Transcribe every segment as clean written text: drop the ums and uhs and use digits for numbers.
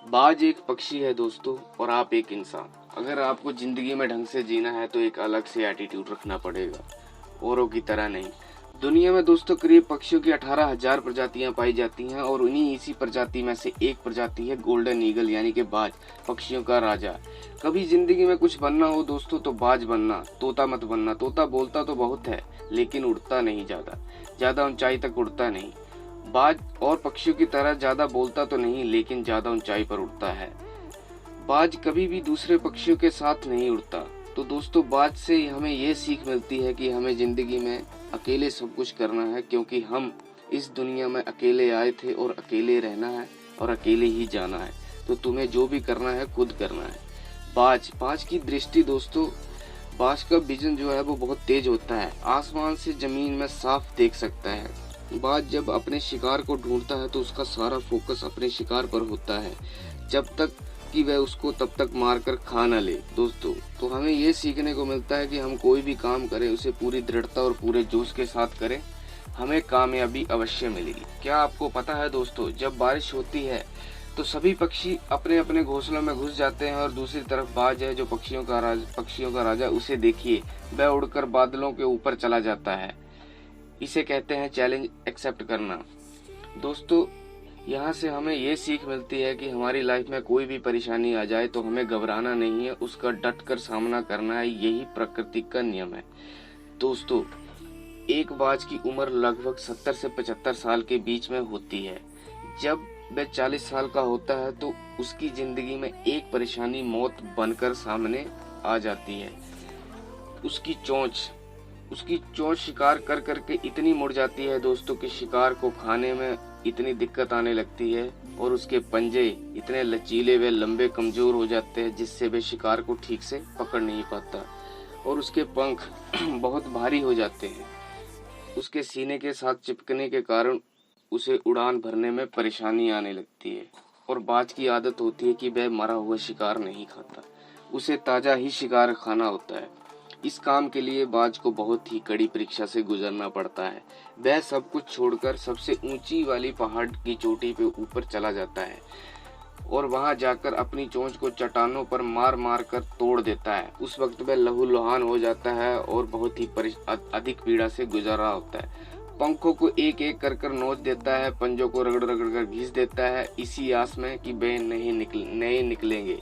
बाज एक पक्षी है दोस्तों और आप एक इंसान। अगर आपको जिंदगी में ढंग से जीना है तो एक अलग से एटीट्यूड रखना पड़ेगा, औरों की तरह नहीं। दुनिया में दोस्तों करीब पक्षियों की 18,000 प्रजातियां पाई जाती हैं और उन्हीं इसी प्रजाति में से एक प्रजाति है गोल्डन ईगल यानी कि बाज, पक्षियों का राजा। कभी जिंदगी में कुछ बनना हो दोस्तों तो बाज बनना, तोता मत बनना। तोता बोलता तो बहुत है लेकिन उड़ता नहीं, ज्यादा ऊंचाई तक उड़ता नहीं। बाज और पक्षियों की तरह ज्यादा बोलता तो नहीं लेकिन ज्यादा ऊंचाई पर उड़ता है। बाज कभी भी दूसरे पक्षियों के साथ नहीं उड़ता। तो दोस्तों बाज से हमें ये सीख मिलती है कि हमें जिंदगी में अकेले सब कुछ करना है, क्योंकि हम इस दुनिया में अकेले आए थे और अकेले रहना है और अकेले ही जाना है। तो तुम्हें जो भी करना है खुद करना है। बाज की दृष्टि दोस्तों, बाज का विजन जो है वो बहुत तेज होता है, आसमान से जमीन में साफ देख सकता है। बाज जब अपने शिकार को ढूंढता है तो उसका सारा फोकस अपने शिकार पर होता है, जब तक कि वह उसको तब तक मारकर खा न ले। दोस्तों तो हमें ये सीखने को मिलता है कि हम कोई भी काम करें उसे पूरी दृढ़ता और पूरे जोश के साथ करें, हमें कामयाबी अवश्य मिलेगी। क्या आपको पता है दोस्तों, जब बारिश होती है तो सभी पक्षी अपने अपने घोंसलों में घुस जाते हैं और दूसरी तरफ बाज है जो पक्षियों का राजा, उसे देखिए वह उड़कर बादलों के ऊपर चला जाता है। इसे कहते हैं चैलेंज एक्सेप्ट करना। दोस्तों यहाँ से हमें ये सीख मिलती है कि हमारी लाइफ में कोई भी परेशानी आ जाए तो हमें घबराना नहीं है, उसका डट कर सामना करना है, यही प्रकृति का नियम है। दोस्तों एक बाज की उम्र लगभग 70 से 75 साल के बीच में होती है। जब वह 40 साल का होता है तो उसकी जिंदगी में एक परेशानी मौत बनकर सामने आ जाती है। उसकी चोंच शिकार कर करके इतनी मुड़ जाती है दोस्तों कि शिकार को खाने में इतनी दिक्कत आने लगती है और उसके पंजे इतने लचीले व लंबे कमजोर हो जाते हैं जिससे वह शिकार को ठीक से पकड़ नहीं पाता, और उसके पंख बहुत भारी हो जाते हैं। उसके सीने के साथ चिपकने के कारण उसे उड़ान भरने में परेशानी आने लगती है। और बाज की आदत होती है कि वह मरा हुआ शिकार नहीं खाता, उसे ताजा ही शिकार खाना होता है। इस काम के लिए बाज को बहुत ही कड़ी परीक्षा से गुजरना पड़ता है। वह सब कुछ छोड़कर सबसे ऊंची वाली पहाड़ की चोटी पे ऊपर चला जाता है और वहां जाकर अपनी चोंच को चट्टानों पर मार मार कर तोड़ देता है। उस वक्त वह लहूलुहान हो जाता है और बहुत ही अधिक पीड़ा से गुजर रहा होता है। पंखों को एक एक कर नोच देता है, पंजों को रगड़ रगड़ कर घिस देता है, इसी आस में कि वे नए निकलेंगे।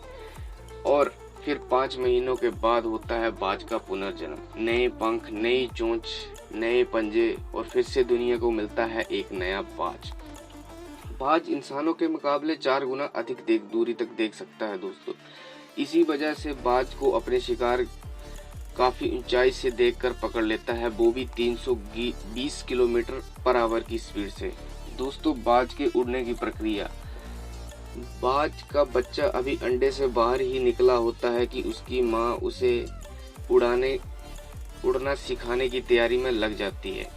और फिर 5 महीनों के बाद होता है बाज का पुनर्जन्म। नए पंख, नई चोंच, नए पंजे और फिर से दुनिया को मिलता है एक नया बाज। बाज इंसानों के मुकाबले 4 गुना अधिक दूरी तक देख सकता है दोस्तों। इसी वजह से बाज को अपने शिकार काफी ऊंचाई से देखकर पकड़ लेता है, वो भी 320 किलोमीटर पर आवर की स्पीड से। दोस्तों बाज के उड़ने की प्रक्रिया, बाज का बच्चा अभी अंडे से बाहर ही निकला होता है कि उसकी माँ उसे उड़ना सिखाने की तैयारी में लग जाती है।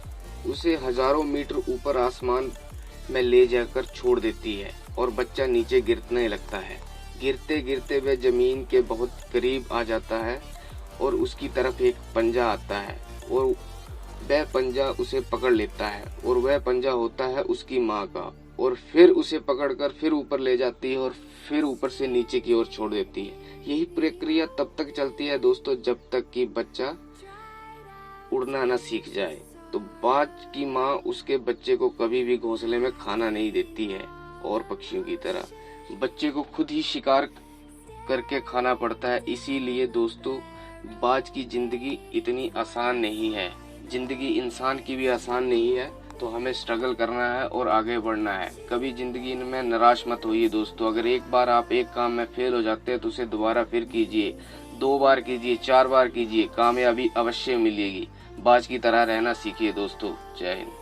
उसे हजारों मीटर ऊपर आसमान में ले जाकर छोड़ देती है और बच्चा नीचे गिरने लगता है। गिरते गिरते वह जमीन के बहुत करीब आ जाता है और उसकी तरफ एक पंजा आता है और वह पंजा उसे पकड़ लेता है और वह पंजा होता है उसकी माँ का, और फिर उसे पकड़कर फिर ऊपर ले जाती है और फिर ऊपर से नीचे की ओर छोड़ देती है। यही प्रक्रिया तब तक चलती है दोस्तों जब तक कि बच्चा उड़ना न सीख जाए। तो बाज की माँ उसके बच्चे को कभी भी घोंसले में खाना नहीं देती है और पक्षियों की तरह बच्चे को खुद ही शिकार करके खाना पड़ता है। इसीलिए दोस्तों बाज की जिंदगी इतनी आसान नहीं है, जिंदगी इंसान की भी आसान नहीं है। तो हमें स्ट्रगल करना है और आगे बढ़ना है। कभी जिंदगी में निराश मत होइए दोस्तों। अगर एक बार आप एक काम में फेल हो जाते हैं तो उसे दोबारा फिर कीजिए, 2 बार कीजिए, 4 बार कीजिए, कामयाबी अवश्य मिलेगी। बाज की तरह रहना सीखिए दोस्तों। जय हिंद।